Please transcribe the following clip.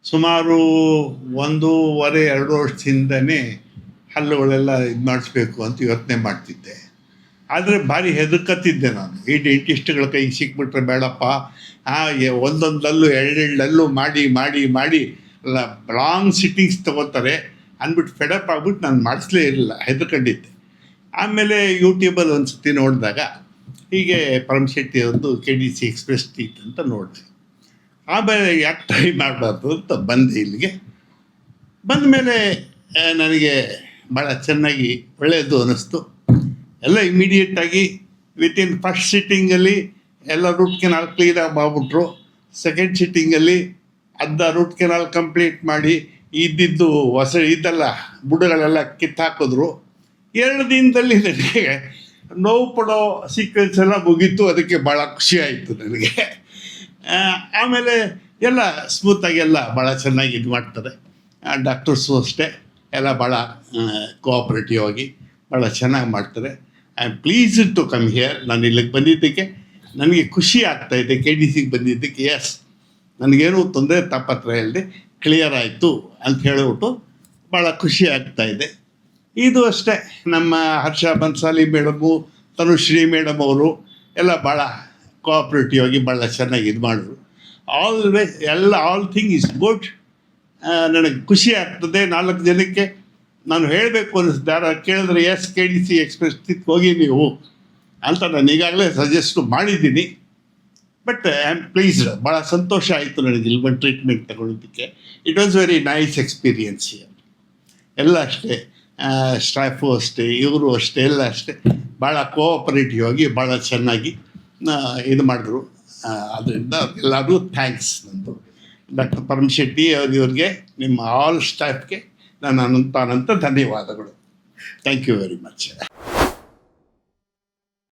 ಸುಮಾರು 1.5-2 ವರ್ಷದಿಂದನೇ ಹಲ್ಲುಗಳೆಲ್ಲ ಇದು ಮಾಡಿಸ್ಬೇಕು ಅಂತ ಯೋಚನೆ ಮಾಡ್ತಿದ್ದೆ. ಆದರೆ ಭಾರಿ ಹೆದರ್ಕತ್ತಿದ್ದೆ ನಾನು. ಈ ಡೆಂಟಿಸ್ಟ್ಗಳ ಕೈಗೆ ಸಿಕ್ಬಿಟ್ರೆ ಬೇಡಪ್ಪ, ಒಂದೊಂದಲ್ಲೂ ಎರಡೆರಡಲ್ಲೂ ಮಾಡಿ ಮಾಡಿ ಮಾಡಿ ಲಾಂಗ್ ಸಿಟ್ಟಿಂಗ್ಸ್ ತೊಗೋತಾರೆ ಅಂದ್ಬಿಟ್ಟು ಫೆಡಪ್ ಆಗ್ಬಿಟ್ಟು ನಾನು ಮಾಡಿಸ್ಲೇ ಇರಲಿಲ್ಲ, ಹೆದರ್ಕೊಂಡಿದ್ದೆ. ಆಮೇಲೆ ಯೂಟ್ಯೂಬಲ್ಲಿ ಒಂದು ಸತಿ ನೋಡಿದಾಗ ಹೀಗೆ ಪರಮಶೆಟ್ಟಿ ಅವ್ರದ್ದು KDC ಎಕ್ಸ್ಪ್ರೆಸ್ ಟೀತ್ ಅಂತ ನೋಡಿದೆ. ಆಮೇಲೆ ಯಾಕೆ ಟ್ರೈ ಮಾಡಬಾರ್ದು ಅಂತ ಬಂದೆ ಇಲ್ಲಿಗೆ. ಬಂದ ಮೇಲೆ ನನಗೆ ಭಾಳ ಚೆನ್ನಾಗಿ ಒಳ್ಳೆಯದು ಅನ್ನಿಸ್ತು. ಎಲ್ಲ ಇಮಿಡಿಯೇಟಾಗಿ ವಿತಿನ್ ಫಸ್ಟ್ ಸಿಟ್ಟಿಂಗಲ್ಲಿ ಎಲ್ಲ ರೂಟ್ ಕೆನಾಲ್ ಕ್ಲೀನಾಗಿ ಮಾಡಿಬಿಟ್ರು. ಸೆಕೆಂಡ್ ಸಿಟ್ಟಿಂಗಲ್ಲಿ ರೂಟ್ ಕೆನಾಲ್ ಕಂಪ್ಲೀಟ್ ಮಾಡಿ ಇದ್ದಿದ್ದು ಇದೆಲ್ಲ ಬುಡಗಳೆಲ್ಲ ಕಿತ್ತಾಕಿದ್ರು. 2 ದಿನದಲ್ಲಿ ನನಗೆ ನೋವು ಪಡೋ ಸೀಕ್ವೆನ್ಸ್ ಎಲ್ಲ ಮುಗೀತು. ಅದಕ್ಕೆ ಭಾಳ ಖುಷಿಯಾಯಿತು ನನಗೆ. ಆಮೇಲೆ ಎಲ್ಲ ಸ್ಮೂತಾಗಿ ಎಲ್ಲ ಭಾಳ ಚೆನ್ನಾಗಿ ಇದು ಮಾಡ್ತಾರೆ. ಡಾಕ್ಟರ್ಸು ಅಷ್ಟೇ ಎಲ್ಲ ಭಾಳ ಕೋಆಪ್ರೇಟಿವ್ ಆಗಿ ಭಾಳ ಚೆನ್ನಾಗಿ ಮಾಡ್ತಾರೆ. I am pleased to come here. ನಾನು ಇಲ್ಲಿಗೆ ಬಂದಿದ್ದಕ್ಕೆ ನನಗೆ ಖುಷಿ ಆಗ್ತಾಯಿದೆ. KDCಗೆ ಬಂದಿದ್ದಕ್ಕೆ ಎಸ್, ನನಗೇನು ತೊಂದರೆ ತಾಪತ್ರ ಇಲ್ಲದೆ ಕ್ಲಿಯರ್ ಆಯಿತು ಅಂತ ಹೇಳಿಬಿಟ್ಟು ಭಾಳ ಖುಷಿ ಆಗ್ತಾಯಿದೆ. ಇದು ಅಷ್ಟೇ, ನಮ್ಮ ಹರ್ಷ ಬನ್ಸಾಲಿ ಮೇಡಮು, ತನುಶ್ರೀ ಮೇಡಮ್ ಅವರು ಎಲ್ಲ ಭಾಳ ಕೋಆಪ್ರೇಟಿವ್ ಆಗಿ ಭಾಳ ಚೆನ್ನಾಗಿ ಇದು ಮಾಡಿದ್ರು. All thing is good. ನನಗೆ ಖುಷಿ ಆಗ್ತದೆ. 4 ಜನಕ್ಕೆ ನಾನು ಹೇಳಬೇಕು ಅನ್ನಿಸ್ದೆ. ಯಾರು ಕೇಳಿದ್ರೆ ಎಸ್ KDC ಎಕ್ಸ್ಪ್ರೆಸ್ ಟೀತ್ಗೆ ಹೋಗಿ ನೀವು ಅಂತ ನಾನು ಈಗಾಗಲೇ ಸಜೆಸ್ಟ್ ಮಾಡಿದ್ದೀನಿ. But I am pleased. ಭಾಳ ಸಂತೋಷ ಆಯಿತು ನನಗೆ ಇಲ್ಲಿ ಬಂದು ಟ್ರೀಟ್ಮೆಂಟ್ ತಗೊಳ್ಳೋದಕ್ಕೆ. It was very nice experience here. ಎಲ್ಲ ಅಷ್ಟೇ, ಸ್ಟಾಫು ಅಷ್ಟೇ, ಇವರು ಅಷ್ಟೇ, ಎಲ್ಲ ಅಷ್ಟೇ ಭಾಳ ಕೋಆಪರೇಟಿವ್ ಆಗಿ ಭಾಳ ಚೆನ್ನಾಗಿ ಇದು ಮಾಡಿದ್ರು. ಅದರಿಂದ ಎಲ್ಲರಿಗೂ ಥ್ಯಾಂಕ್ಸ್. ನಂದು ಡಾಕ್ಟರ್ ಪರಮಶೆಟ್ಟಿ ಇವ್ರಿಗೆ, ನಿಮ್ಮ ಆಲ್ ಸ್ಟಾಫ್ಗೆ ನನ್ನ ಅನಂತ ಧನ್ಯವಾದಗಳು. Thank you very much.